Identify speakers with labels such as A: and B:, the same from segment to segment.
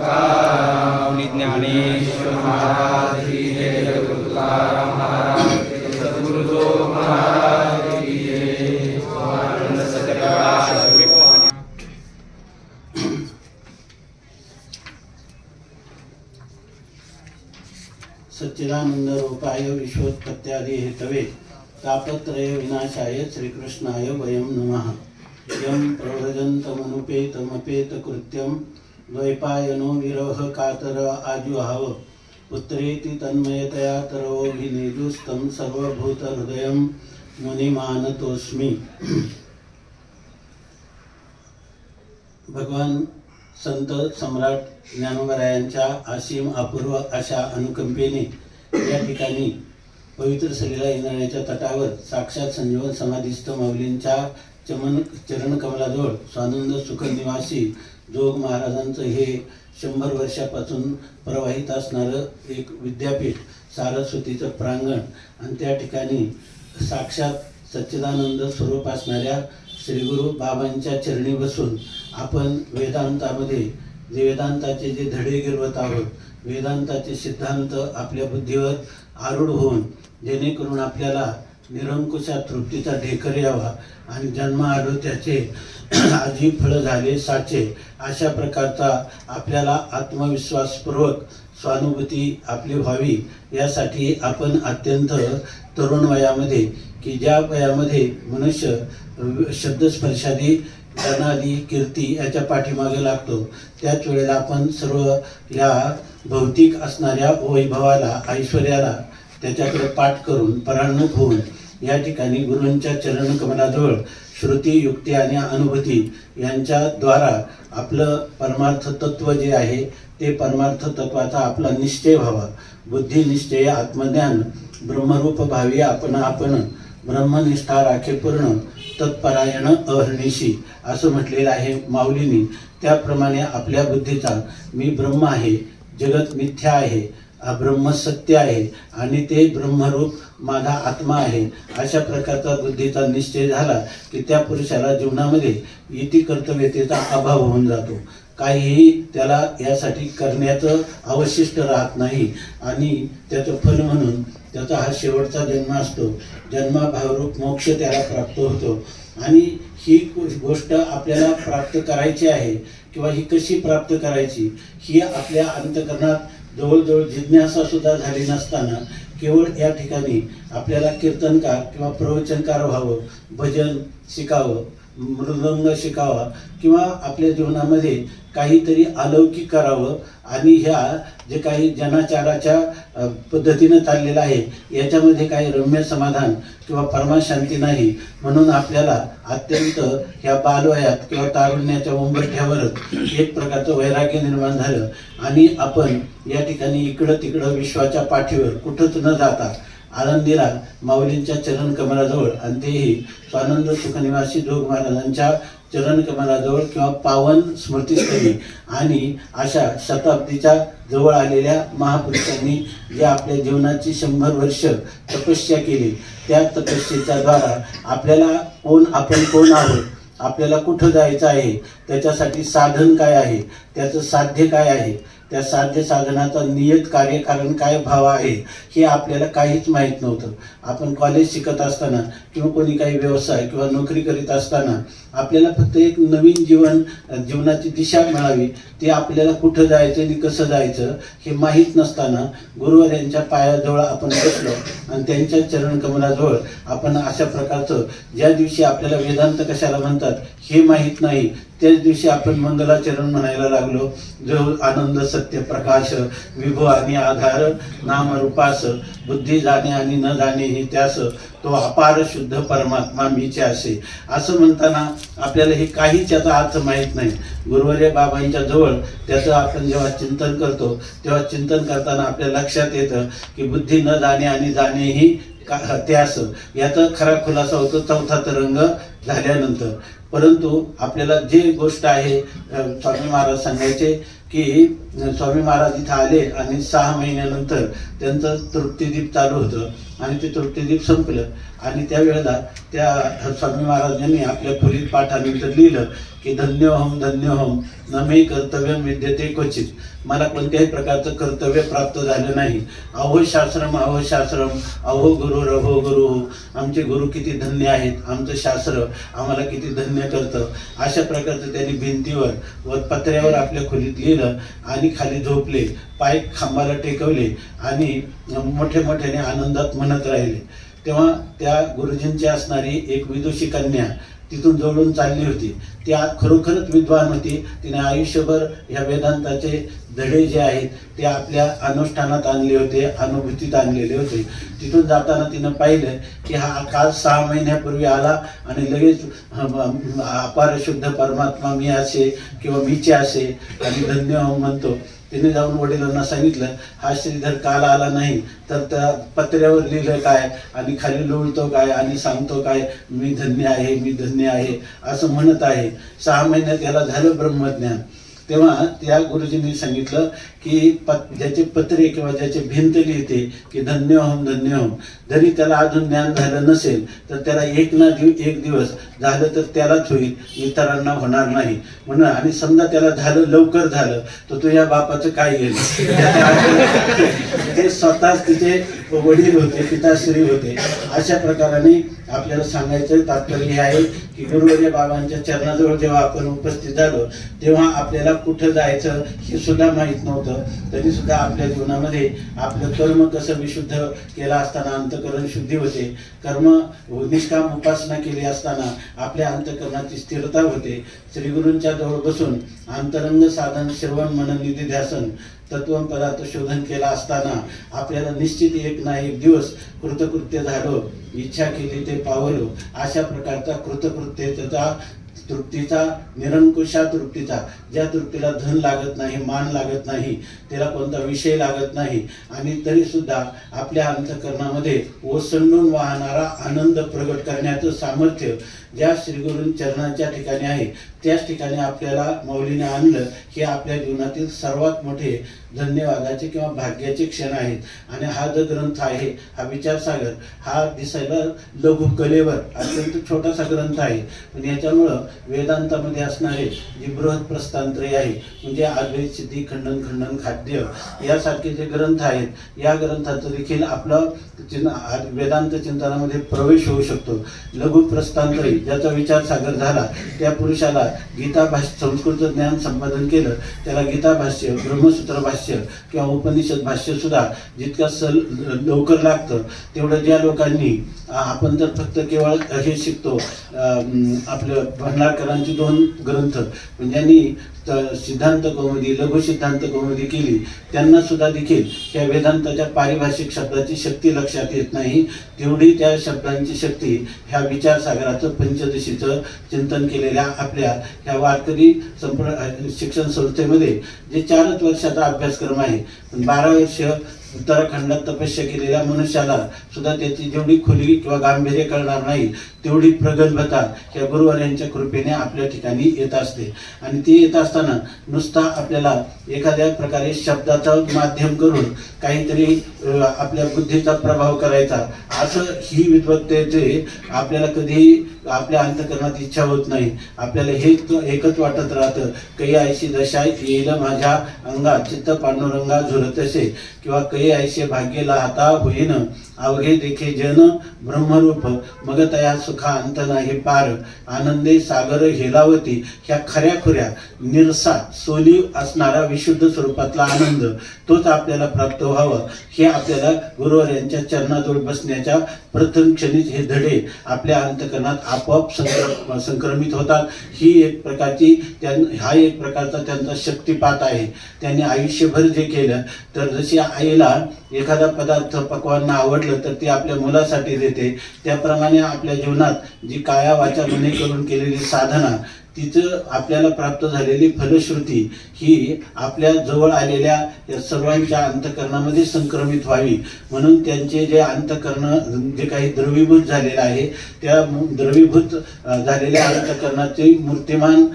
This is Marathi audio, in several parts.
A: तुकाराम ज्ञानेश्वर महाराज की जय, तुकाराम महाराज सद्गुरुदेव महाराज की जय। आनंद सत्यप्रकाश
B: सच्चिदानंद रूपाय विश्वोत्पत्त्यादि हेतवे तापत्रय विनाशाय श्रीकृष्णाय वयं नमः। यं प्रव्रजन्तमनुपेतमपेत कृत्यं द्वैपायनो विरह कातर आजुहाव पुत्रेति तन्मयतया तरवोभिनेदुस्तं सर्वभूतहृदयं मुनिमानतोस्मि। भगवान संत सम्राट ज्ञानोबरायांच्या असीम अपूर्व अशा अनुकंपेने या ठिकाणी पवित्र सलीला इंद्रायणीच्या तटावर साक्षात संजीवन समाधीस्थ माऊलींच्या चरण कमलाजवळ स्वानंद सुख निवासी जोग महाराजांचं हे 100 वर्षापासून प्रवाहित असणारं एक विद्यापीठ सारस्वतीचं प्रांगण आणि त्या ठिकाणी साक्षात सच्चिदानंद स्वरूप असणाऱ्या श्रीगुरु बाबांच्या चरणी बसून आपण वेदांतामध्ये जे वेदांताचे जे धडे गिरवत आहोत, वेदांताचे सिद्धांत आपल्या बुद्धीवर आरूढ होऊन जेणेकरून आपल्याला निरंकुशा तृप्तीचा ढेकर यावा आणि जन्म आलो त्याचे आजी फळ झाले साचे अशा प्रकारचा आपल्याला आत्मविश्वासपूर्वक स्वानुभूती आपली व्हावी यासाठी आपण अत्यंत तरुण वयामध्ये की ज्या वयामध्ये मनुष्य शब्दस्पर्शादी ज्ञानादी कीर्ती याच्या पाठीमागे लागतो त्याच वेळेला आपण सर्व या भौतिक असणाऱ्या वैभवाला ऐश्वर्याला त्याच्याकडे पाठ करून परांगमुख होऊन या ठिकाणी गुरूंच्या चरण कमलाजवळ श्रुती युक्ती आणि अनुभूती यांच्या द्वारा आपलं परमार्थ तत्व जे आहे ते परमार्थ तत्वाचा आपला निश्चय व्हावा। बुद्धी निश्चय आत्मज्ञान ब्रह्मरूप भावी आपण ब्रह्मनिष्ठा राखे पूर्ण तत्परायण अहर्निशी असं म्हटलेलं आहे माऊलींनी। त्याप्रमाणे आपल्या बुद्धीचा मी ब्रह्म आहे, जगत मिथ्या आहे, ब्रह्म सत्य आहे आणि ते ब्रह्मरूप माझा आत्मा आहे अशा प्रकारचा बुद्धीचा निश्चय झाला की त्या पुरुषाला जीवनामध्ये इति कर्तव्यतेचा अभाव होऊन जातो। काहीही त्याला यासाठी करण्याचं अवशिष्ट राहत नाही आणि त्याचं फल म्हणून त्याचा हा शेवटचा जन्म असतो। जन्माभावरूप मोक्ष त्याला प्राप्त होतो आणि ही गोष्ट आपल्याला प्राप्त करायची आहे किंवा ही कशी प्राप्त करायची ही आपल्या अंतःकरणात जवळजवळ जिज्ञासा सुद्धा झाली नसताना केवळ या ठिकाणी आपल्याला कीर्तनकार किंवा प्रवचनकार व्हावं, भजन शिकावं, मृदंग शिकावा किंवा आपल्या जीवनामध्ये काहीतरी अलौकिक करावं आणि ह्या जे काही जनाचाराच्या पद्धतीने चाललेलं आहे याच्यामध्ये काही रम्य समाधान किंवा परमाशांती नाही म्हणून आपल्याला अत्यंत ह्या बालवयात किंवा तारुण्याच्या उंबरठ्यावरच एक प्रकारचं वैराग्य निर्माण झालं आणि आपण या ठिकाणी इकडं तिकडं विश्वाच्या पाठीवर कुठंच न जाता आनंदीला माऊलींच्या चरण कमलाजवळ आणि तेही स्वानंद सुखनिवासी जोग महाराजांच्या चरण कमलाजवळ किंवा पावन स्मृतीस्थळी आणि अशा शताब्दीच्या जवळ आलेल्या महापुरुषांनी जे आपल्या जीवनाची 100 वर्ष तपस्या केली त्या तपस्येच्या द्वारा आपल्याला आपण कोण आहोत, आपल्याला कुठं जायचं आहे, त्याच्यासाठी साधन काय आहे, त्याचं साध्य काय आहे, त्या साध्य साधनाचा नियत कार्यकारण काय भाव आहे हे आपल्याला काहीच माहीत नव्हतं। आपण कॉलेज शिकत असताना किंवा कोणी काही व्यवसाय किंवा नोकरी करीत असताना आपल्याला फक्त एक नवीन जीवनाची दिशा मिळावी, ते आपल्याला कुठं जायचं आणि कसं जायचं हे माहीत नसताना गुरुवर्यांच्या पायाजवळ आपण बसलो आणि त्यांच्या चरण कमलाजवळ आपण अशा प्रकारचं ज्या दिवशी आपल्याला वेदांत कशाला म्हणतात हे माहीत नाही त्याच दिवशी आपण मंगलाचरण म्हणायला लागलो। जो आनंद सत्य प्रकाश विभो आणि आधार नाम रूपास बुद्धी जाणे आणि न जाणे हे त्यास तो अपार शुद्ध परमात्मा मीचे असे असं म्हणताना आपल्याला हे काहीच याचा अर्थ माहीत नाही। गुरुवर्य बाबांच्या जवळ त्याचं आपण जेव्हा चिंतन करतो तेव्हा चिंतन करताना आपल्या लक्षात येतं की बुद्धी न जाणे आणि जाणे ही त्यास याचा खरा खुलासा होतो चौथा तरंग झाल्यानंतर। परंतु आपल्याला जे गोष्ट आहे स्वामी महाराज सांगायचे की स्वामी महाराज इथं आले आणि 6 महिन्यानंतर त्यांचं तृप्तिदीप चालू होतं आणि ते तृप्तिदीप संपलं आणि त्यावेळेला त्या स्वामी महाराजांनी आपल्या खोलीत पाठानंतर लिहिलं की धन्योहम न मे कर्तव्यम विद्यते क्वचित, मला कोणत्याही प्रकारचं कर्तव्य प्राप्त झालं नाही. अहो शास्त्रम अहो गुरु, आमचे गुरु किती धन्य आहेत, आमचं शास्त्र आम्हाला किती धन्य करतं. अशा प्रकारचं त्यांनी भिंतीवर व पत्र्यावर आपल्या खोलीत लिहिलं आणि खाली झोपले, पाय खांबाला टेकवले आणि मोठ्याने आनंदात म्हणत राहिले. तेव्हा त्या गुरुजींची असणारी एक विदुषी कन्या तिथून जवळून चालली होती. ती खरोखरच विद्वान होती. तिने आयुष्यभर ह्या वेदांताचे धडे जे आहेत ते आपल्या अनुष्ठानात आणले होते, अनुभूतीत आणलेले होते. तिथून जाताना तिनं पाहिलं की हा काल 6 महिन्यापूर्वी आला आणि लगेच अपार शुद्ध परमात्मा मी असे किंवा मीचे असे आणि धन्य म्हणतो. तिने जाऊन वडिलांना सांगितलं हा श्रीधर काल आला नाही तर त्या पत्र्यावर लिहिलं काय आणि खाली लोळतो काय आणि सांगतो काय, मी धन्य आहे असं म्हणत आहे. 6 महिन्यात याला झालं ब्रह्मज्ञान. तेव्हा त्या गुरुजींनी सांगितलं की ज्याचे पत्रे किंवा ज्याचे भिंत लिहिते की धन्योहम, जरी त्याला अजून ज्ञान झालं नसेल तर त्याला एक दिवस झालं तर त्यालाच होईल, इतरांना होणार नाही म्हणून. आणि समजा त्याला झालं, लवकर झालं तर तुझ्या बापाचं काय येईल. ते स्वतःच तिचे वडील होते, पिताश्री होते. अशा प्रकाराने आपल्याला सांगायचं तात्पर्य हे आहे की गुरुवर्य बाबांच्या चरणाजवळ जेव्हा आपण उपस्थित झालो तेव्हा आपल्याला कुठं जायचं हे सुद्धा माहीत नव्हतं. तरी सुद्धा आपल्या जीवनामध्ये आपलं कर्म कसं विशुद्ध केलं असताना अंतःकरण शुद्धी होते. कर्म निष्काम उपासना केली असताना आपल्या अंतःकरणाची स्थिरता होते. श्रीगुरूंच्या जवळ बसून अंतरंग साधन श्रवण मनन निधी ध्यासन तत्वम पदार्थ शोधन केला असताना आपल्याला निश्चित एक ना एक दिवस कृतकृत्य झालो, इच्छा केली ते पावलो. अशा प्रकारचा कृतकृत्यतेचा तृप्तीचा, निरंकुशा तृप्तीचा, ज्या तृप्तीला धन लागत नाही, मान लागत नाही, त्याला कोणता विषय लागत नाही आणि तरी सुद्धा आपल्या अंतःकरणामध्ये ओसंडून वाहणारा आनंद प्रगट करण्याचं सामर्थ्य ज्या श्रीगुरू चरणाच्या ठिकाणी आहे त्याच ठिकाणी आपल्याला माऊलीने आणलं. हे आपल्या जीवनातील सर्वात मोठे धन्यवादाचे किंवा भाग्याचे क्षण आहेत. आणि हा जो ग्रंथ आहे, हा विचारसागर, हा दिसायला लघु कलेवर अत्यंत छोटासा ग्रंथ आहे, पण याच्यामुळं वेदांतामध्ये असणारे जी बृहत प्रस्थानत्रय आहे म्हणजे अद्वैत सिद्धी खंडन खाद्य यासारखे जे ग्रंथ आहेत, या ग्रंथाचं देखील आपलं वेदांत चिंतनामध्ये प्रवेश होऊ शकतो. लघु प्रस्थानत्रय ज्याचा विचारसागर झाला त्या पुरुषाला गीता भाष्य, संस्कृत ज्ञान संपादन केलं त्याला गीता भाष्य, ब्रह्मसूत्र भाष्य किंवा उपनिषद भाष्य सुद्धा जितकं लवकर लागतं तेवढं ज्या लोकांनी आपण तर फक्त केवळ हे शिकतो आपलं भंडारकरांची 2 ग्रंथ पण ज्यांनी सिद्धांत कौमुदी, लघु सिद्धांत कौमुदी केली त्यांना सुद्धा देखील त्या वेदांताच्या पारिभाषिक शब्दाची शक्ती लक्षात येत नाही, तेवढी त्या शब्दांची शक्ती ह्या विचारसागराचं पंचदशीचं चिंतन केलेल्या आपल्या ह्या वारकरी शिक्षण संस्थेमध्ये जे 4 वर्षाचा अभ्यासक्रम आहे पण 12 वर्ष उत्तराखंडात तपस्या केलेल्या मनुष्याला सुद्धा त्याची जेवढी खुली किंवा गांभीर्य करणार नाही तेवढी प्रगल्भता या गुरुवर्यांच्या कृपेने आपल्या ठिकाणी येत असते. आणि ती येत असताना नुसता आपल्याला एखाद्या प्रकारे शब्दाचं माध्यम करून काहीतरी आपल्या बुद्धीचा प्रभाव करायचा असं ही विद्वत्तेचे आपल्याला कधीही आपल्या अंतःकरणात इच्छा होत नाही. आपल्याला हे एकच वाटत राहतं काही ऐशी दशा येईल माझ्या अंगा चित्त पांडुरंगा झुरतसे किंवा काही ऐसे भाग्यला हाता होईन अवघे देखे जन ब्रह्मरूप मग तया सुखा अंत नाही पार आनंदे सागर हेलावती. ह्या खऱ्या निरसा सोली असणारा विशुद्ध स्वरूपातला आनंद तोच आपल्याला प्राप्त व्हावं हे आपल्याला गुरुवर्यांच्या चरणाजवळ बसण्याच्या प्रथम क्षणीच हे धडे आपल्या अंतःकरणात आपोआप संक्रमित होतात. ही एक प्रकारची हा एक प्रकारचा त्यांचा शक्तिपात आहे. त्यांनी आयुष्यभर जे केलं तर जशी आईला एखादा पदार्थ पक्वांना आवडलं तर ती आपल्या मुलासाठी देते त्याप्रमाणे आपल्या जीवनात जी काया वाचा मने करून केलेली साधना तिचं आपल्याला प्राप्त झालेली फलश्रुती ही आपल्या जवळ आलेल्या या सर्वांच्या अंतःकरणामध्ये संक्रमित व्हावी म्हणून त्यांचे जे अंतःकरण जे काही द्रवीभूत झालेलं आहे त्या द्रवीभूत झालेल्या अंतःकरणाचे मूर्तिमान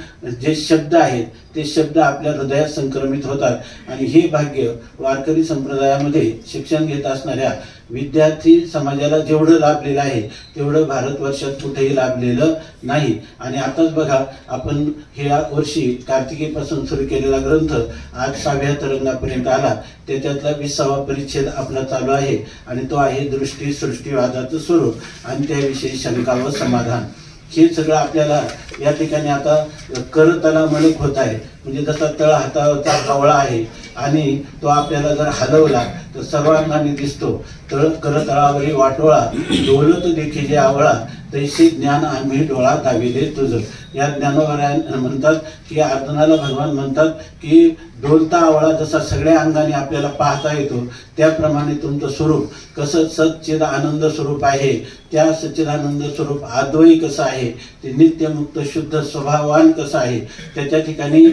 B: जे शब्द आहेत ते शब्द आपल्या हृदयात संक्रमित होतात आणि हे भाग्य वारकरी संप्रदायामध्ये शिक्षण घेत असणाऱ्या विद्यार्थी समाजाला जेवढं लाभलेलं आहे तेवढं भारतवर्षात कुठेही लाभलेलं नाही. आणि आताच बघा आपण ह्या वर्षी कार्तिकीपासून सुरू केलेला ग्रंथ आज 6व्या तरंगापर्यंत आला. त्याच्यातला 20वा परिच्छेद आपला चालू आहे आणि तो आहे दृष्टी सृष्टीवादाचं स्वरूप आणि त्याविषयी शंका व समाधान. हे सगळं आपल्याला या ठिकाणी आता करतला मलक होत आहे. म्हणजे जसा तळ हातावरचा कावळा आहे आणि तो आपल्याला जर हलवला तर सर्वांगाने दिसतो. तळ करतळावरी वाटोळा डोलत देखी जे आवळा तैसे ज्ञान आम्ही डोळा दाविले तुझं. या ज्ञानोबा म्हणतात की अर्जुनाला भगवान म्हणतात की डोलता आवळा जसा सगळ्या अंगाने आपल्याला पाहता येतो त्याप्रमाणे तुमचं स्वरूप कसं सच्चिद आनंद स्वरूप आहे. त्या सच्चिदानंद स्वरूप अद्वैत कसं आहे ते नित्यमुक्त शुद्ध स्वभावान कसं आहे. त्याच्या ठिकाणी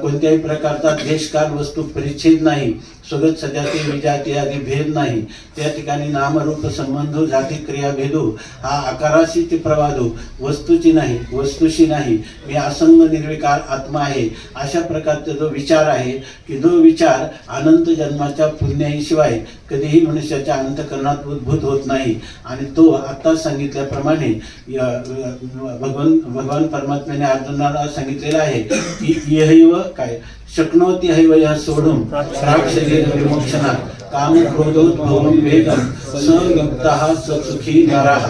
B: कोणत्याही प्रकारचा देशकाल वस्तू परिच्छेद नाही. स्वगत सजाती विजाती आदी भेद नाही. त्या ठिकाणी नामरूप संबंध जाती क्रिया भेदू हा आकाराशी ते प्रवादू वस्तूची नाही वस्तूशी नाही. मी असंग निर्विकार आत्मा आहे. अशा प्रकारचा जो विचार आहे की जो विचार अनंत जन्माच्या पुण्याशिवाय कधीही मनुष्याच्या अंतःकरणात उद्भूत होत नाही. आणि तो आता सांगितल्याप्रमाणे भगवान परमात्म्याने अर्जुनाला सांगितलेलं आहे की यहैव काय शक्नोती हैव या सोडून प्राक्षेर विमोक्षणा काम क्रोधोद्भवं वेगम संयुक्तः सुखी नरः.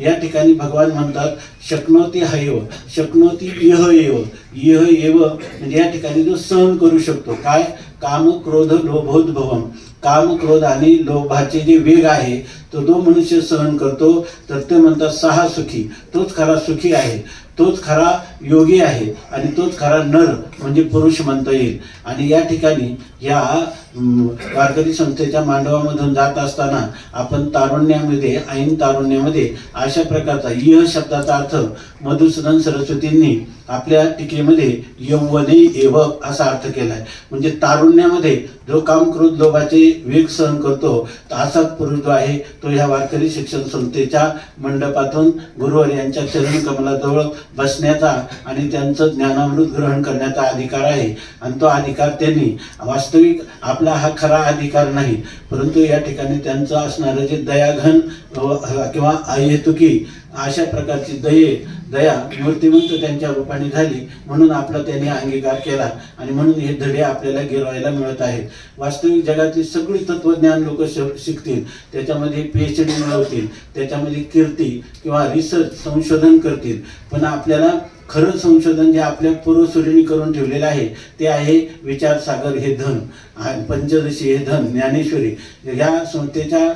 B: या ठिकाणी भगवान म्हणतात शक्नोती हैव शक्नोती इह एव म्हणजे या ठिकाणी जो सहन करू शकतो. काय काम क्रोध लोभोद्भवम काम क्रोध आणि लोभाचे जे वेग आहे तो जो मनुष्य सहन करतो तर ते म्हणतात सहा सुखी. तोच खरा सुखी आहे. तोच खरा योगी आहे आणि तोच खरा नर म्हणजे पुरुष म्हणता येईल. आणि या ठिकाणी या वारकरी संस्थेच्या मांडवामधून जात असताना आपण तारुण्यामध्ये ऐन तारुण्यामध्ये अशा प्रकारचा यह शब्दाचा अर्थ मधुसूदन सरस्वतींनी आपल्या टीकेमध्ये यौवने एव असा अर्थ केलाय. म्हणजे तारुण्यामध्ये जो काम क्रोध लोभाचे वेग सहन करतो असाच पुरुष जो आहे तो ह्या वारकरी शिक्षण संस्थेच्या मंडपातून गुरुवर यांच्या चरण कमलाजवळ बसण्याचा आणि त्यांचं ज्ञानामृत ग्रहण करण्याचा अधिकार आहे. आणि तो अधिकार त्यांनी वास्तविक आपला हा खरा अधिकार नाही परंतु या ठिकाणी त्यांचं असणारं जे दयाघन किंवा अहेतुकी अशा प्रकारची दया मूर्तिमंत त्यांच्या रूपाने झाली म्हणून आपला त्यांनी अंगीकार केला आणि म्हणून हे धडे आपल्याला गिरवायला मिळत आहेत. वास्तविक जगातली सगळी तत्वज्ञान लोक शिकतील त्याच्यामध्ये PhD मिळवतील त्याच्यामध्ये कीर्ती किंवा रिसर्च संशोधन करतील पण आपल्याला खरं संशोधन जे आपल्या पूर्वसुरींनी करून ठेवलेलं आहे ते आहे विचारसागर हे धन पंचदशी हे धन ज्ञानेश्वरी. या संस्थेच्या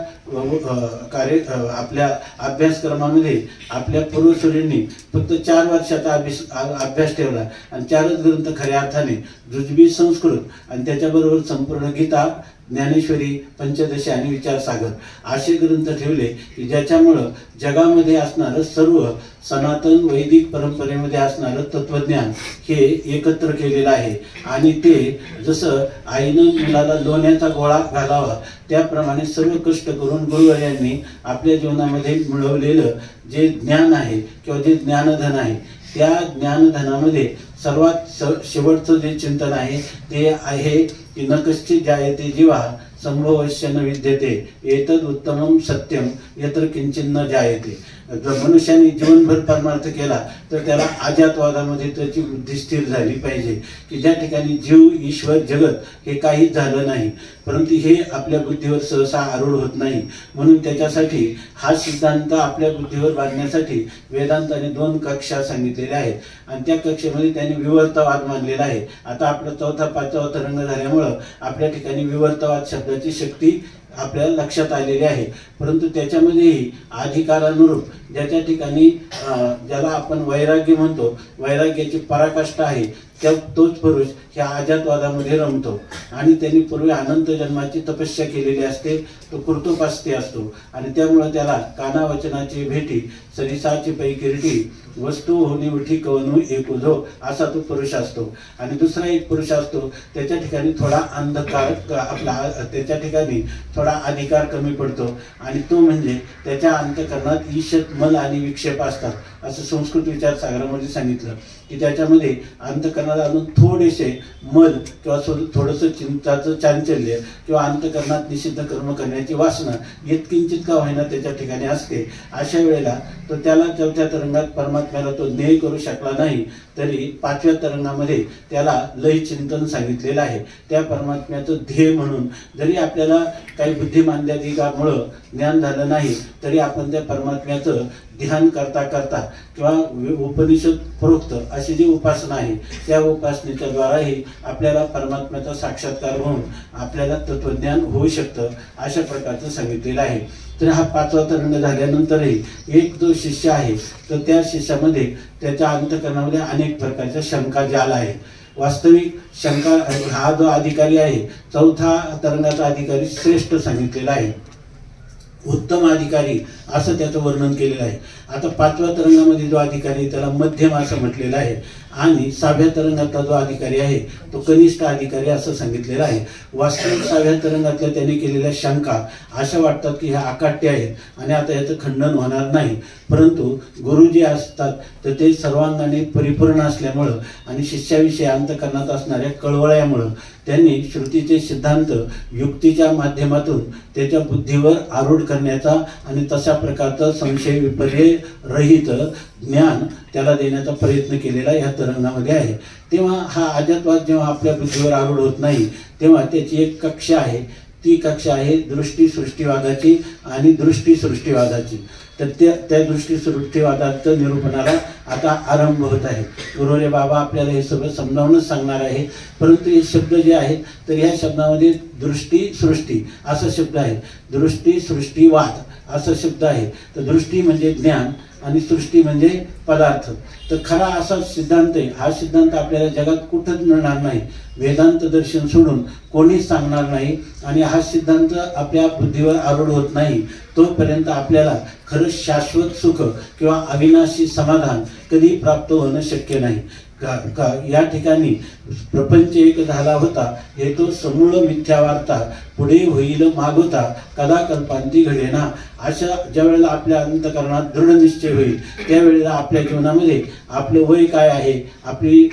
B: आपल्या अभ्यासक्रमामध्ये आपल्या पूर्वसुरींनी फक्त 4 वर्षाचा अभ्यास ठेवला आणि 4च ग्रंथ खऱ्या अर्थाने जुजबी संस्कृत आणि त्याच्याबरोबर संपूर्ण गीता ज्ञानेश्वरी पंचदशी आणि विचारसागर असे ग्रंथ ठेवले की ज्याच्यामुळं जगामध्ये असणारं सर्व सनातन वैदिक परंपरेमध्ये असणारं तत्वज्ञान हे एकत्र केलेलं आहे. आणि ते जसं आईनं मुलाला लोण्याचा गोळा घालावा त्याप्रमाणे सर्व कष्ट करून गुरुवर्यांनी आपल्या जीवनामध्ये मिळवलेलं जे ज्ञान आहे किंवा जे ज्ञानधन आहे त्या ज्ञानधनामध्ये सर्वात शेवटचं जे चिंतन आहे ते आहे की न कश्चित जायते जीवा संभवश्य न विद्यते एतद उत्तमम सत्यम यत्र किंचित न जायते. जर मनुष्याने जीवनभर परमार्थ केला तर त्याला अजातवादामध्ये त्याची बुद्धी स्थिर झाली पाहिजे की ज्या ठिकाणी जीव ईश्वर जगत हे काहीच झालं नाही परंतु हे आपल्या बुद्धीवर सहसा आरूढ होत नाही. म्हणून त्याच्यासाठी हा सिद्धांत आपल्या बुद्धीवर बांधण्यासाठी वेदांताने 2 कक्षा सांगितलेल्या आहेत आणि त्या कक्षेमध्ये त्यांनी विवर्तवाद मानलेला आहे. आता आपला 4था 5वा तरंग झाल्यामुळं आपल्या ठिकाणी विवर्तवाद शब्दाची शक्ती आपल्याला लक्षात आलेली आहे परंतु त्याच्यामध्येही अधिकारानुरूप ज्याच्या ठिकाणी ज्याला आपण वैराग्य म्हणतो वैराग्याची पराकाष्ठा आहे तोच पुरुष ह्या अजातवादामध्ये रमतो आणि त्यांनी पूर्वी अनंत जन्माची तपस्या केलेली असते, तो कृतोपास्ती असतो आणि त्यामुळे त्याला कानावचनाची भेटी सरिसाची पै किरीटी वस्तू होणी उठी कवनू एक उधो असा तो पुरुष असतो. आणि दुसरा एक पुरुष असतो त्याच्या ठिकाणी थोडा अंधकार त्याच्या ठिकाणी थोडा अधिकार कमी पडतो आणि तो म्हणजे त्याच्या अंतःकरणात ईशत मल आणि विक्षेप असतात असं संस्कृत विचारसागरामध्ये सांगितलं की त्याच्यामध्ये अंतःकरणात अजून थोडेसे मल किंवा थोडंसं चिंताचं चांचल्य किंवा अंतःकरणात निषिद्ध कर्म करण्याची वासना यत्किंचित का होईना त्याच्या ठिकाणी असते. अशा वेळेला तो त्याला चौथ्या तरंगात परमात्म्याला तो ध्येय करू शकला नाही तरी पाचव्या तरंगामध्ये त्याला लय चिंतन सांगितलेलं आहे. त्या परमात्म्याचं ध्येय म्हणून जरी आपल्याला काही बुद्धिमांद्याधिकामुळं ज्ञान झालं नाही तरी आपण त्या परमात्म्याचं ध्यान करता करता किंवा उपनिषद प्रोक्त अशी जी उपासना आहे त्या उपासनेच्या द्वाराही आपल्याला परमात्म्याचा साक्षात्कार होऊन आपल्याला तत्वज्ञान होऊ शकतं अशा प्रकारचं सांगितलेलं आहे. तर हा पाचवा तरंग झाल्यानंतरही एक जो शिष्य आहे तर त्या शिष्यामध्ये त्याच्या अंतःकरणामध्ये अनेक प्रकारच्या शंका जाल आहे. वास्तविक शंका हा जो अधिकारी आहे चौथा तरंगाचा अधिकारी श्रेष्ठ सांगितलेला आहे, उत्तम अधिकारी असं त्याचं वर्णन केलेलं आहे. आता पाचव्या तरंगामध्ये जो अधिकारी त्याला मध्यम असं म्हटलेलं आहे आणि 6व्या तरंगातला जो अधिकारी आहे तो कनिष्ठ अधिकारी असं सांगितलेलं आहे. वास्तविक 6व्या तरंगातल्या त्याने केलेल्या शंका अशा वाटतात की ह्या अकाट्य आहेत आणि आता याचं खंडन होणार नाही, परंतु गुरु जे असतात तर ते सर्वांगाने परिपूर्ण असल्यामुळं आणि शिष्याविषयी अंतःकरणात असणाऱ्या कळवळ्यामुळं त्यांनी श्रुतीचे सिद्धांत युक्तीच्या माध्यमातून त्याच्या बुद्धीवर आरूढ करण्याचा आणि तशा प्रकारचा संशय विपर्य रहित ज्ञान त्याला देण्याचा प्रयत्न केलेला या तरंगामध्ये आहे. तेव्हा हा अजातवाद जेव्हा आपल्या बुद्धीवर आरूढ होत नाही तेव्हा त्याची एक कक्षा आहे, ती कक्षा आहे दृष्टी सृष्टीवादाची आणि दृष्टी सृष्टीवादाची. तर त्या दृष्टी सृष्टीवादाचं निरूपणाला आता आरंभ होत आहे. गुरुरे बाबा आपल्याला हे सगळं समजावूनच सांगणार आहे, परंतु हे शब्द जे आहेत तर ह्या शब्दामध्ये दृष्टी सृष्टी असा शब्द आहे, दृष्टी सृष्टीवाद असा शब्द आहे. तर दृष्टी म्हणजे ज्ञान आणि सृष्टी म्हणजे पदार्थ. तर खरा असा सिद्धांत आहे, हा सिद्धांत आपल्याला जगात कुठंच मिळणार नाही, वेदांत दर्शन सोडून कोणीच सांगणार नाही आणि हा सिद्धांत आपल्या बुद्धीवर आरूढ होत नाही तोपर्यंत आपल्याला खरं शाश्वत सुख किंवा अविनाशी समाधान कधी प्राप्त होणं शक्य नाही. या ठिकाणी प्रपंच एक झाला होता हे तो समूळ मिथ्या वार्ता पुढे होईल मागोता कदा कल्पांती घडेना. अशा ज्या वेळेला आपल्या अंतःकरणात दृढ निश्चय होईल त्यावेळेला आपल्या जीवनामध्ये आपलं वय काय आहे, आपली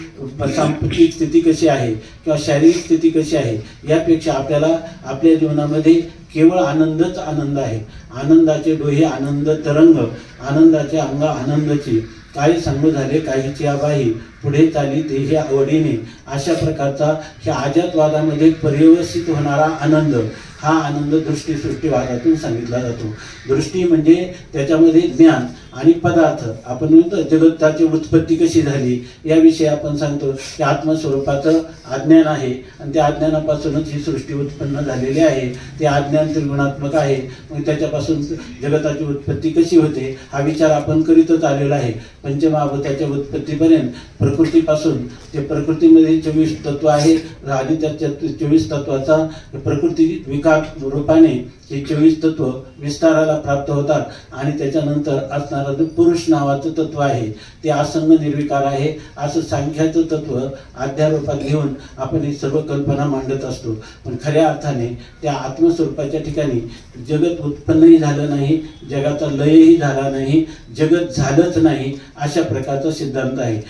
B: सांस्कृतिक स्थिती कशी आहे किंवा शारीरिक स्थिती कशी आहे यापेक्षा आपल्याला आपल्या जीवनामध्ये केवळ आनंदच आनंद आहे. आनंदाचे डोहे आनंद तरंग, आनंदाचे अंग आनंदाची काही सांगू झाले काहीची आबाई पुढे चाली ते हे आवडीने. अशा प्रकारचा ह्या अजातवादामध्ये पर्यवसित होणारा आनंद हा आनंद दृष्टी सृष्टीवादातून सांगितला जातो. दृष्टी म्हणजे त्याच्यामध्ये ज्ञान आणि पदार्थ. आपण म्हणतो जगताची उत्पत्ती कशी झाली याविषयी आपण सांगतो की आत्मस्वरूपाचं अज्ञान आहे आणि त्या अज्ञानापासूनच ही सृष्टी उत्पन्न झालेली आहे. ते अज्ञान त्रिगुणात्मक आहे. मग त्याच्यापासून जगताची उत्पत्ती कशी होते हा विचार आपण करीतच आलेला आहे. पंचमहाभूताच्या उत्पत्तीपर्यंत प्रकृतीपासून ते प्रकृतीमध्ये 24 तत्व आहे आणि त्या 24 तत्वाचा प्रकृती विकार रूपाने हे 24 तत्व विस्ताराला प्राप्त होतात आणि त्याच्यानंतर असणारं जे पुरुष नावाचं तत्व आहे ते असंग निर्विकार आहे असं सांख्याचं तत्व अध्यारोपात घेऊन आपण ही सर्व कल्पना मांडत असतो. पण खऱ्या अर्थाने त्या आत्मस्वरूपाच्या ठिकाणी जगत उत्पन्नही झालं नाही, जगाचा लयही झाला नाही, जगत झालंच नाही अशा प्रकारचा सिद्धांत आहे.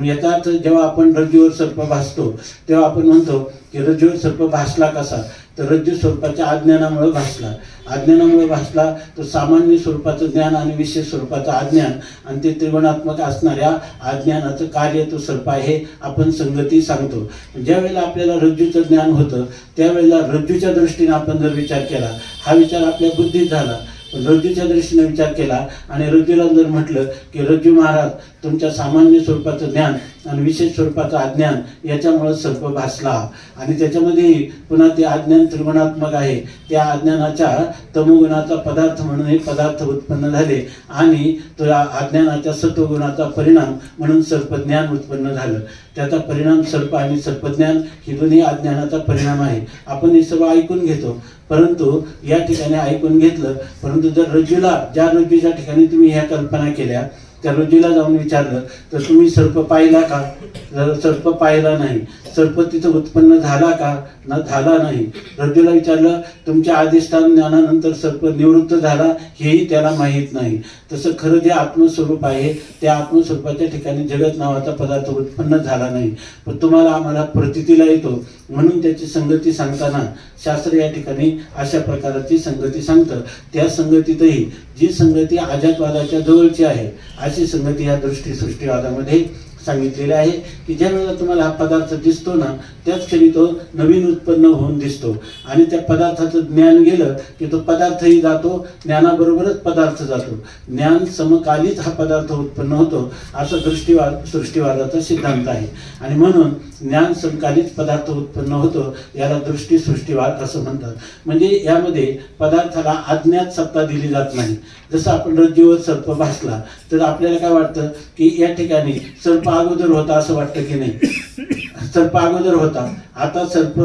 B: याचा अर्थ जेव्हा आपण रज्जूवर सर्प भासतो तेव्हा आपण म्हणतो की रज्जूवर सर्प भासला कसा, तर रज्जू स्वरूपाच्या अज्ञानामुळे भासला. अज्ञानामुळे भासला तर सामान्य स्वरूपाचं ज्ञान आणि विशेष स्वरूपाचं अज्ञान आणि ते त्रिगुणात्मक असणाऱ्या अज्ञानाचं कार्य तो सर्प आहे आपण संगती सांगतो. ज्या वेळेला आपल्याला रज्जूचं ज्ञान होतं त्यावेळेला रज्जूच्या दृष्टीने आपण जर विचार केला, हा विचार आपल्या बुद्धीत झाला, रज्जूच्या दृष्टीने विचार केला आणि रज्जूला जर म्हटलं की रज्जू महाराज तुमच्या सामान्य स्वरूपाचं ज्ञान आणि विशेष स्वरूपाचं अज्ञान याच्यामुळे सर्प भासला. आणि त्याच्यामध्ये पुन्हा ते अज्ञान त्रिगुणात्मक आहे. त्या अज्ञानाच्या तमोगुणाचा पदार्थ म्हणून हे पदार्थ उत्पन्न झाले आणि त्या अज्ञानाच्या सत्वगुणाचा परिणाम म्हणून सर्पज्ञान उत्पन्न झालं. त्याचा परिणाम सर्प आणि सर्पज्ञान ही दोन्ही अज्ञानाचा परिणाम आहे. आपण हे सर्व ऐकून घेतो, परंतु या ठिकाणी ऐकून घेतलं, परंतु जर रज्जूला, ज्या रज्जूच्या ठिकाणी तुम्ही ह्या कल्पना केल्या त्या रज्जूला जाऊन विचारलं तर तुम्ही सर्प पाहिला का? सर्प पाहिला नाही. सर्प तिथं उत्पन्न झाला का? झाला नाही. रज्जूला विचारलं तुमच्या अधिष्ठान ज्ञानानंतर सर्प निवृत्त झाला, हेही त्याला माहीत नाही. तसं खरं जे आत्मस्वरूप आहे त्या आत्मस्वरूपाच्या ठिकाणी जगत नावाचा पदार्थ उत्पन्न झाला नाही, पण तुम्हाला आम्हाला प्रतीतीला येतो. म्हणून त्याची संगती सांगताना शास्त्र या ठिकाणी अशा प्रकारची संगती सांगतं. त्या संगतीतही जी संगती अजातवादाच्या जवळची आहे अशी संगती या दृष्टी सृष्टीवादामध्ये सांगितलेले आहे की ज्या वेळेला तुम्हाला हा पदार्थ दिसतो ना त्याच क्षणी तो नवीन उत्पन्न होऊन दिसतो आणि त्या पदार्थाचं ज्ञान गेलं की तो पदार्थही जातो, ज्ञानाबरोबरच पदार्थ जातो. ज्ञान समकालीच हा पदार्थ उत्पन्न होतो असा सृष्टीवादाचा सिद्धांत आहे. आणि म्हणून ज्ञान समकालीच पदार्थ उत्पन्न होतो, याला दृष्टी सृष्टीवाद असं म्हणतात. म्हणजे यामध्ये पदार्थाला अज्ञात सत्ता दिली जात नाही. जसं आपण रज्जूवर सर्प भासला तर आपल्याला काय वाटतं की या ठिकाणी सर्प अगोदर होता असं वाटतं की नाही? सर्प अगोदर होता, आता सर्प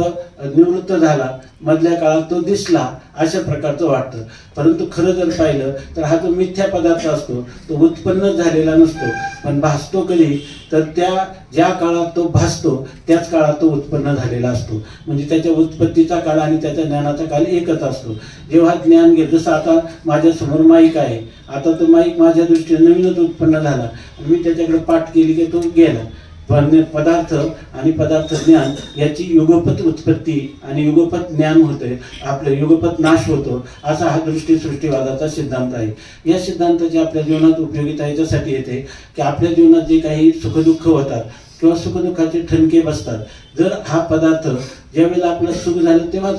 B: निवृत्त झाला, मधल्या काळात तो दिसला, अशा प्रकारचं वाटतं. परंतु खरं जर पाहिलं तर हा जो मिथ्या पदार्थ असतो तो उत्पन्न झालेला नसतो, पण भासतो कधी तर त्या ज्या काळात तो भासतो त्याच काळात तो उत्पन्न झालेला असतो. म्हणजे त्याच्या उत्पत्तीचा काळ आणि त्याच्या ज्ञानाचा काळ एकच असतो. जेव्हा ज्ञान गेलं, जसं आता माझ्यासमोर माईक आहे, आता तो माईक माझ्या दृष्टीने नवीनच उत्पन्न झाला आणि मी त्याच्याकडे पाठ केली की तो गेला. पण पदार्थ आणि पदार्थ ज्ञान याची युगपत उत्पत्ती आणि युगपत ज्ञान होते, आपलं युगपत नाश होतो, असा हा दृष्टी सृष्टीवादाचा सिद्धांत आहे. या सिद्धांताची आपल्या जीवनात उपयोगिता याच्यासाठी येते की आपल्या जीवनात जे काही सुखदुःख होतात किंवा सुखदुःखाचे ठणके बसतात, जर हा पदार्थ ज्यावेळेला आपलं सुख झालं तेव्हा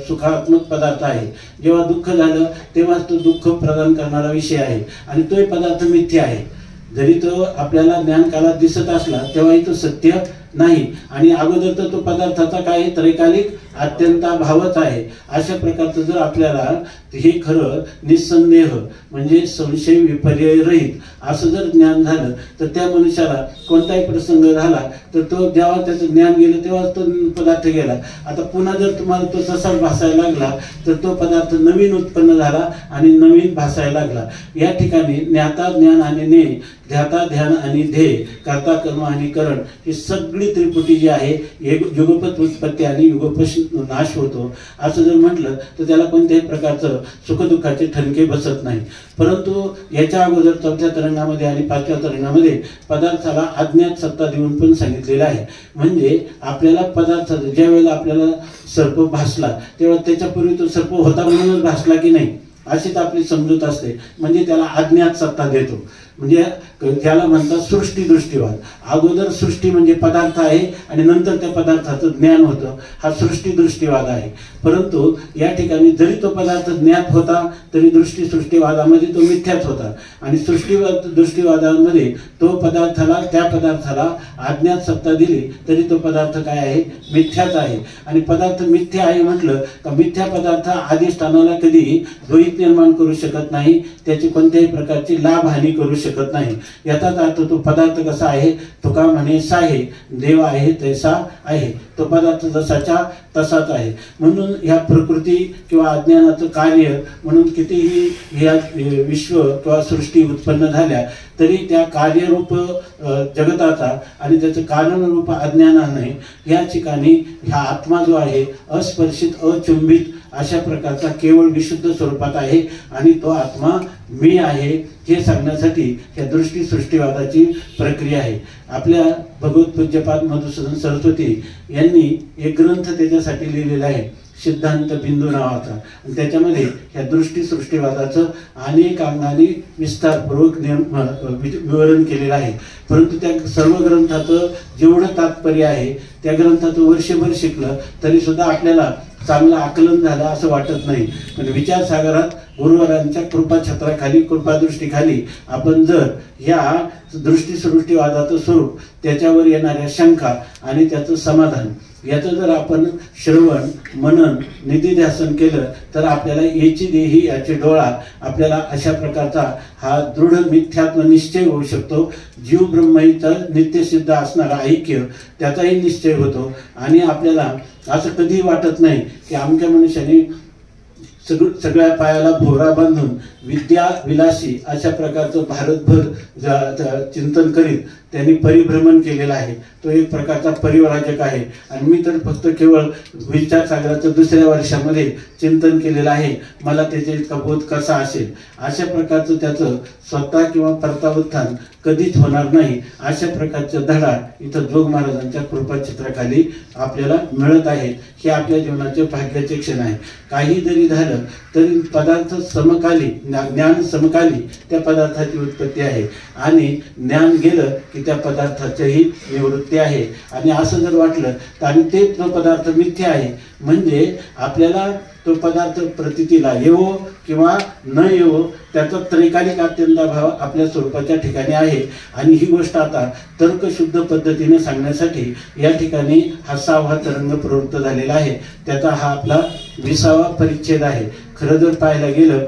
B: सुखात्मक पदार्थ आहे, जेव्हा दुःख झालं तेव्हा तो दुःख प्रदान करणारा विषय आहे आणि तो पदार्थ मिथ्या आहे. जरी तो आपल्याला ज्ञान काळात दिसत असला तेव्हाही तो सत्य नाही आणि अगोदर तर तो पदार्थाचा काय त्रैकालिक अत्यंताभावच आहे. अशा प्रकारचं जर आपल्याला हे खरं निसंदेह म्हणजे संशय विपर्य रहित असं जर ज्ञान झालं तर त्या मनुष्याला कोणताही प्रसंग झाला तर तो जेव्हा त्याचं ज्ञान गेलं तेव्हा तो पदार्थ गेला. आता पुन्हा जर तुम्हाला तो तसाच भासायला लागला तर तो पदार्थ नवीन उत्पन्न झाला आणि नवीन भासायला लागला. या ठिकाणी ज्ञाता ज्ञान आणि ज्ञेय, ध्याता ध्यान आणि ध्येय, कर्ता कर्म आणि करण ही सगळी त्रिपुटी जी आहे युगपत उत्पत्ती आणि युगपत नाश होतो असं जर म्हटलं तर त्याला कोणत्याही प्रकारचं सुखदुःखाचे ठणके बसत नाही. परंतु याच्या अगोदर चौथ्या तरंगामध्ये आणि पाचव्या तरंगामध्ये पदार्थाला अज्ञात सत्ता देऊन पण सांगितलेलं आहे. म्हणजे आपल्याला पदार्थ ज्या वेळेला आपल्याला सर्प भासला तेव्हा त्याच्यापूर्वी तो सर्प होता म्हणूनच भासला की नाही अशीच आपली समजूत असते. म्हणजे त्याला अज्ञात सत्ता देतो. म्हणजे त्याला म्हणतात सृष्टी दृष्टीवाद. अगोदर सृष्टी म्हणजे पदार्थ आहे आणि नंतर त्या पदार्थाचं ज्ञान होतं, हा सृष्टी दृष्टीवाद आहे. परंतु या ठिकाणी जरी तो पदार्थ ज्ञात होता तरी दृष्टी सृष्टीवादामध्ये तो मिथ्याच होता आणि सृष्टीवाद दृष्टीवादामध्ये तो त्या पदार्थाला अज्ञात सत्ता दिली तरी तो पदार्थ काय आहे? मिथ्याच आहे. आणि पदार्थ मिथ्या आहे म्हटलं का मिथ्या पदार्थ अधिष्ठानाला कधी द्वैत निर्माण करू शकत नाही, त्याची कोणत्याही प्रकारची लाभहानी करू शकत नाही. याचाच अर्थ तो पदार्थ कसा आहे? तुका म्हणे साहे, देव आहे तैसा आहे. तो पदार्थ जसाच्या तसाच आहे. म्हणून ह्या प्रकृती किंवा अज्ञानाचं कार्य म्हणून कितीही ह्या विश्व किंवा सृष्टी उत्पन्न झाल्या तरी त्या कार्यरूप जगताचा आणि त्याचं कारणरूप अज्ञानाने या ठिकाणी हा आत्मा जो आहे अस्पर्शित अचुंबित अशा प्रकारचा केवळ विशुद्ध स्वरूपात आहे आणि तो आत्मा मी आहे हे सांगण्यासाठी या दृष्टी सृष्टीवादाची प्रक्रिया आहे. आपल्या भगवत पूज्यपाद मधुसूदन सरस्वती यांनी एक ग्रंथ त्याच्यासाठी लिहिलेला आहे, सिद्धांत बिंदू नावाचा. आणि त्याच्यामध्ये ह्या दृष्टी सृष्टीवादाचं अनेक अंगाने विस्तारपूर्वक विवरण केलेलं आहे. परंतु त्या सर्व ग्रंथाचं जेवढं तात्पर्य आहे त्या ग्रंथाचं वर्षभर शिकलं तरी सुद्धा आपल्याला चांगलं आकलन झालं असं वाटत नाही. पण विचारसागरात गुरुवरांच्या कृपाछत्राखाली कृपादृष्टीखाली आपण जर ह्या दृष्टीसृष्टीवादाचं स्वरूप, त्याच्यावर येणाऱ्या शंका आणि त्याचं समाधान याचं जर आपण श्रवण मनन निधिध्यासन केलं तर आपल्याला याची देही याचे डोळा आपल्याला अशा प्रकारचा हा दृढ मिथ्यात्व निश्चय होऊ शकतो. जीव ब्रह्मईचं नित्यसिद्ध असणारा ऐक्य त्याचाही निश्चय होतो आणि आपल्याला असं कधीही वाटत नाही की आमच्या मनुष्याने सगळ्या पायाला भोवरा बांधून विद्या विलासी अशा प्रकारचं भारतभर चिंतन करीत त्यांनी परिभ्रमण केलेलं आहे. तो एक प्रकारचा परिव्राजक आहे आणि मी तर फक्त केवळ विचारसागराचं 2ऱ्या वर्षामध्ये चिंतन केलेलं आहे. मला त्याचा इतका बोध कसा असेल, अशा प्रकारचं त्याचं स्वतः किंवा परतावत्थान कधीच होणार नाही. अशा प्रकारचा धडा इथं जोग महाराजांच्या कृपाचित्राखाली आपल्याला मिळत आहे. हे आपल्या जीवनाचे भाग्याचे क्षण आहे. काही जरी झालं तरी पदार्थ समकाली, ज्ञान समकाली त्या पदार्थाची उत्पत्ती आहे आणि ज्ञान गेलं की त्या पदार्थाचीही निवृत्ती आहे. आणि असं जर वाटलं तर आणि ते तो पदार्थ मिथ्या आहे म्हणजे आपल्याला तो पदार्थ प्रतीतीला येवो किंवा न येवो त्याचा त्रैकालिक अत्यंताभाव आपल्या स्वरूपाच्या ठिकाणी आहे. आणि ही गोष्ट आता तर्कशुद्ध पद्धतीने सांगण्यासाठी या ठिकाणी हा 6वा तरंग प्रवृत्त झालेला आहे. त्याचा हा आपला 20वा परिच्छेद आहे. खरं जर पाहायला गेलं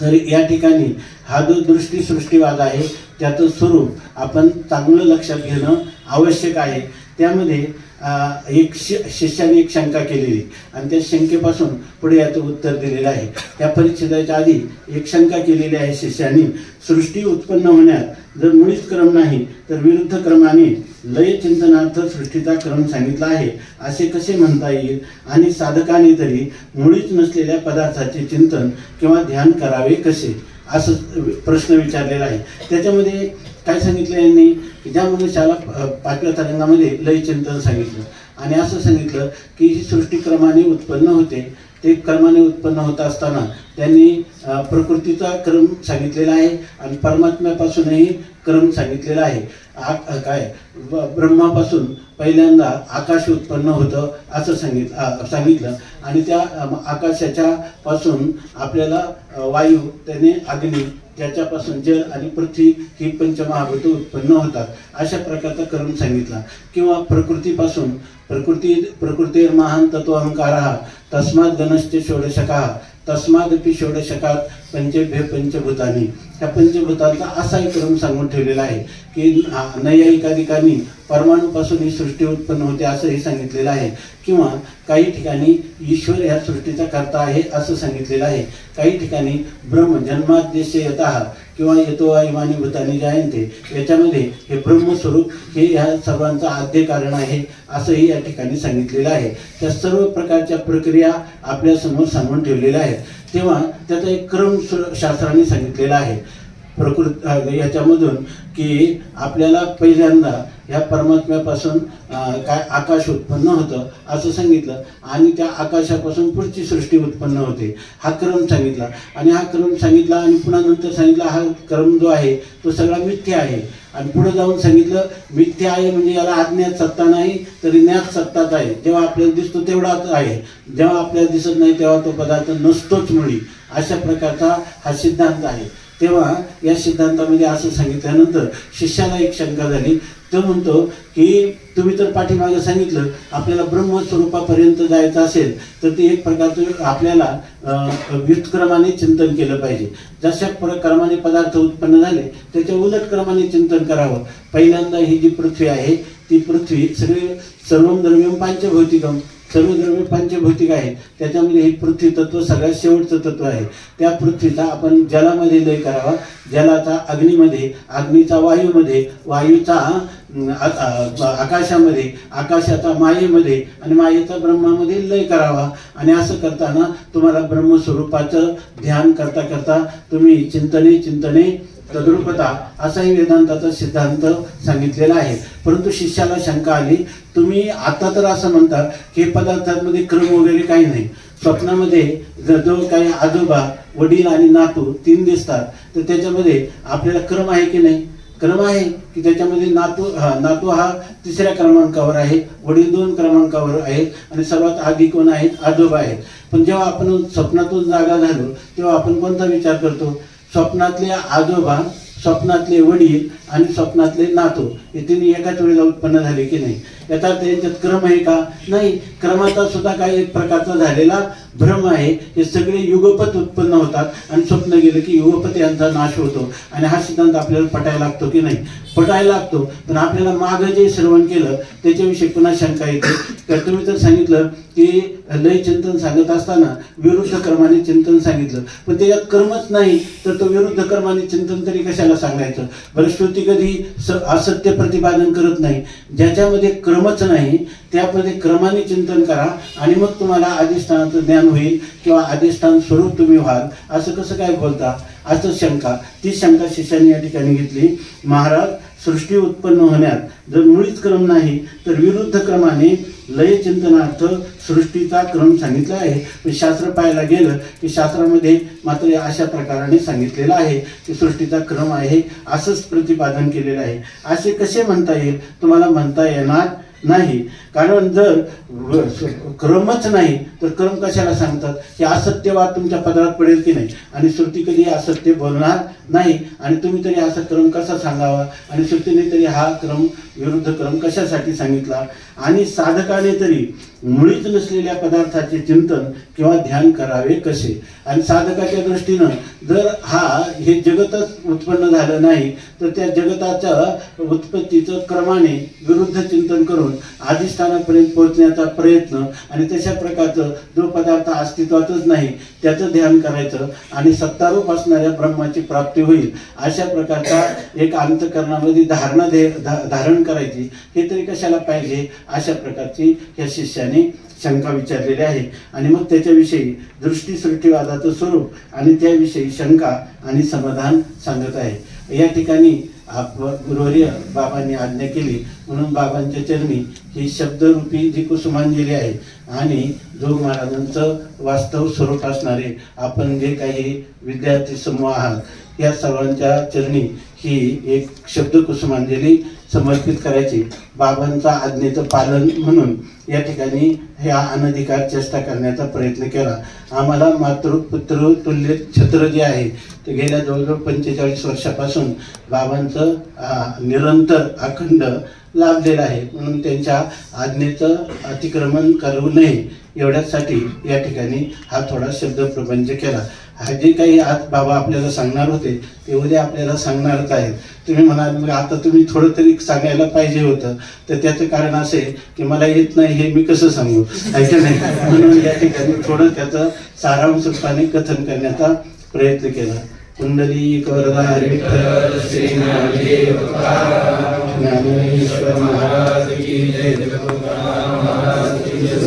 B: तर या ठिकाणी हा जो दृष्टीसृष्टीवाद आहे त्याचं स्वरूप आपण चांगलं लक्षात घेणं आवश्यक आहे. त्यामध्ये एक शिष्याने एक शंका केलेली आणि त्या शंकेपासून पुढे याचं उत्तर दिलेलं आहे. त्या परिच्छेदाच्या आधी एक शंका केलेली आहे शिष्याने. सृष्टी उत्पन्न होण्यात जर मुळीच क्रम नाही तर विरुद्ध क्रमाने लय चिंतनार्थ सृष्टीचा क्रम सांगितला आहे असे कसे म्हणता येईल आणि साधकाने तरी मुळीच नसलेल्या पदार्थाचे चिंतन किंवा ध्यान करावे कसे, असं प्रश्न विचारलेला आहे. त्याच्यामध्ये काय सांगितलं यांनी की ज्या मनुष्याला 5व्या तरंगामध्ये लय चिंतन सांगितलं आणि असं सांगितलं की ही सृष्टी क्रमाने उत्पन्न होते. ते क्रमाने उत्पन्न होत असताना त्यांनी प्रकृतीचा क्रम सांगितलेला आहे आणि परमात्म्यापासूनही क्रम सांगितलेला आहे. काय ब्रह्मापासून पहिल्यांदा आकाश उत्पन्न होतं असं सांगितलं आणि त्या आकाशाच्या पासून आपल्याला वायू, त्याने अग्नी, त्याच्यापासून जल आणि पृथ्वी ही पंचमहाभूत उत्पन्न होतात अशा प्रकारचा क्रम सांगितला. किंवा प्रकृतीपासून प्रकृतीर महान तत्व अहंकारः तस्मात् गणश्च षोडशकः तस्मादपि षोडशकात पंचभ्य पंचभूतानी. त्या पंचभूतांचा असाही क्रम सांगून ठेवलेला आहे की नैयायिकाधिकांनी परमाणूपासून ही सृष्टी उत्पन्न होते असंही सांगितलेलं आहे. किंवा काही ठिकाणी ईश्वर ह्या सृष्टीचा कर्ता आहे असं सांगितलेलं आहे. काही ठिकाणी ब्रह्म जन्माद्यस्य यतः किंवा येतो इमानी भूतानी जायन्ते, याच्यामध्ये हे ब्रह्मस्वरूप हे ह्या सर्वांचं आद्य कारण आहे असंही या ठिकाणी सांगितलेलं आहे. त्या सर्व प्रकारच्या प्रक्रिया आपल्यासमोर सांगून ठेवलेल्या आहेत. तेव्हा त्याचा एक क्रम शास्त्राने सांगितलेला आहे याच्यामधून की आपल्याला पहिल्यांदा ह्या परमात्म्यापासून काय आकाश उत्पन्न होतं असं सांगितलं आणि त्या आकाशापासून पुढची सृष्टी उत्पन्न होते हा क्रम सांगितला. आणि हा क्रम सांगितला आणि पुन्हा नंतर सांगितला हा क्रम जो आहे तो सगळा मिथ्या आहे. आणि पुढे जाऊन सांगितलं मिथ्या आहे म्हणजे याला अज्ञात सत्ता नाही तरी ज्ञात सत्ताच आहे. जेव्हा आपल्याला दिसतो तेवढाच आहे, जेव्हा आपल्याला दिसत नाही तेव्हा तो पदार्थ नसतोच मुळी. अशा प्रकारचा हा सिद्धांत आहे. तेव्हा या सिद्धांतामध्ये असं सांगितल्यानंतर शिष्याला एक शंका झाली. तो म्हणतो की तुम्ही तर पाठीमागे सांगितलं आपल्याला ब्रह्मस्वरूपापर्यंत जायचं असेल तर ते एक प्रकारचं आपल्याला व्युत्क्रमाने चिंतन केलं पाहिजे. जशा क्रमाने पदार्थ उत्पन्न झाले त्याच्या उलट क्रमाने चिंतन करावं. पहिल्यांदा ही जी पृथ्वी आहे ती पृथ्वी सर्वं द्रव्यं पांचभौतिकम, सर्व द्रव्य पंचभौतिक आहे. त्याच्यामध्ये हे पृथ्वी तत्व सगळ्यात शेवटचं तत्व आहे. त्या पृथ्वीचा आपण जलामध्ये लय करावा, जलाचा अग्नीमध्ये, अग्नीचा वायूमध्ये, वायूचा आकाशामध्ये, आकाशाचा मायेमध्ये आणि मायेचा ब्रह्मामध्ये लय करावा. आणि असं करताना तुम्हाला ब्रह्मस्वरूपाचं ध्यान करता करता तुम्ही चिंतने तद्रूपता असाही वेदांताचा सिद्धांत सांगितलेला आहे. परंतु शिष्याला शंका आली, तुम्ही आता तर असं म्हणता की पदार्थांमध्ये क्रम वगैरे काही नाही. स्वप्नामध्ये जो काही आजोबा, वडील आणि नातू 3 दिसतात तर त्याच्यामध्ये आपल्याला क्रम आहे की नाही. क्रम आहे की त्याच्यामध्ये नातू हा 3ऱ्या क्रमांकावर आहे, वडील 2 क्रमांकावर आहेत आणि सर्वात आधी कोण आहेत, आजोबा आहेत. पण जेव्हा आपण स्वप्नातून जागा झालो तेव्हा आपण कोणता विचार करतो, स्वप्नातले आजोबा, स्वप्नातले वडील आणि स्वप्नातले नातू हे तिन्ही एकाच वेळेला उत्पन्न झाले की नाही. याचा त्यांच्यात क्रम आहे का, नाही. क्रमाचा सुद्धा काही एक प्रकारचा झालेला भ्रम आहे. हे सगळे युगपत उत्पन्न होतात आणि स्वप्न गेलं की युगपत यांचा नाश होतो. आणि हा सिद्धांत आपल्याला पटायला लागतो की नाही, पटायला लागतो. पण आपल्याला मागं जे श्रवण केलं त्याच्याविषयी पुन्हा शंका येते. तर तुम्ही तर सांगितलं की लय चिंतन सांगत असताना विरुद्ध क्रमाने चिंतन सांगितलं, पण त्याच्यात कर्मच नाही तर तो विरुद्ध क्रमाने चिंतन तरी कशाला सांगायचं बरं. श्रुती कधी असत्य प्रतिपादन करत नाही. ज्याच्यामध्ये क्रमच नाही त्यामध्ये क्रमाने चिंतन करा आणि मग तुम्हाला अधिष्ठानाचं ज्ञान होईल किंवा अधिष्ठान स्वरूप तुम्ही व्हाल. असं कसं काय बोलता, असं शंका. ती शंका शिष्याने या ठिकाणी घेतली. महाराज, सृष्टी उत्पन्न होण्यात जर मुळीच क्रम नाही तर विरुद्ध क्रमाने लय चिंतनार्थ सृष्टीचा क्रम सांगितला आहे. पण शास्त्र पाहायला गेलं की शास्त्रामध्ये मात्र अशा प्रकाराने सांगितलेलं आहे की सृष्टीचा क्रम आहे, असंच प्रतिपादन केलेलं आहे. असे कसे म्हणता येईल, तुम्हाला म्हणता येणार नाही. कारण जर क्रमच नाही तर क्रम कशाला सांगतात, हे असत्यवाद तुमच्या पदरात पडेल की नाही. आणि श्रुती कधी असत्य बोलणार नाही. आणि तुम्ही तरी असा क्रम कसा सांगावा, आणि श्रुतीने तरी हा क्रम विरुद्ध क्रम कशासाठी सांगितला. आणि साधकाने तरी मुळीच नसलेल्या पदार्थाचे चिंतन किंवा ध्यान करावे कसे. आणि साधकाच्या दृष्टीनं जर हे जगतच उत्पन्न झालं नाही तर त्या जगताच्या उत्पत्तीचं क्रमाने विरुद्ध चिंतन करून अधिष्ठानापर्यंत पोहोचण्याचा प्रयत्न आणि तशा प्रकारचं जो पदार्थ अस्तित्वातच नाही त्याचं ध्यान करायचं आणि सत्तारूप असणाऱ्या ब्रह्माची प्राप्ती होईल अशा प्रकारचा एक अंतःकरणामध्ये धारण करायची. हे तरी कशाला पाहिजे, अशा प्रकारची या शिष्याने शंका विचारलेली आहे. आणि मग त्याच्याविषयी दृष्टी सृष्टीवादाचं स्वरूप आणि त्याविषयी शंका आणि समाधान सांगत आहे. या ठिकाणी गुरुवर्य बाबांनी आज्ञा केली म्हणून बाबांच्या चरणी ही शब्दरूपी जी कुसुमांजली आहे आणि जोग महाराजांचं वास्तव स्वरूप असणारे आपण जे काही विद्यार्थी समूह आहात या सर्वांच्या चरणी ही एक शब्द कुसुमांजली समर्पित करायची. बाबांचा आज्ञेचं पालन म्हणून या ठिकाणी ह्या अनधिकार चेष्टा करण्याचा प्रयत्न केला. आम्हाला मातृपुत्र तुल्य छत्र जे आहे ते गेल्या जवळजवळ 45 वर्षापासून बाबांचं निरंतर अखंड लाभलेलं आहे. म्हणून त्यांच्या आज्ञेचं अतिक्रमण करू नये एवढ्यासाठी या ठिकाणी हा थोडा शब्द प्रबंध केला. हा जे काही आज बाबा आपल्याला सांगणार होते ते उद्या आपल्याला सांगणारच आहेत. तुम्ही म्हणाल मग आता तुम्ही थोडं तरी सांगायला पाहिजे होतं, तर त्याचं कारण असे की मला येत नाही हे मी कसं सांगू, ऐकलं नाही. म्हणून या ठिकाणी थोडं त्याचं सारांश रूपाने कथन करण्याचा प्रयत्न केला. कुंडलीक वरदा विठ्ठल श्री ज्ञानेश्वर महाराज की जय. महाराज की जय.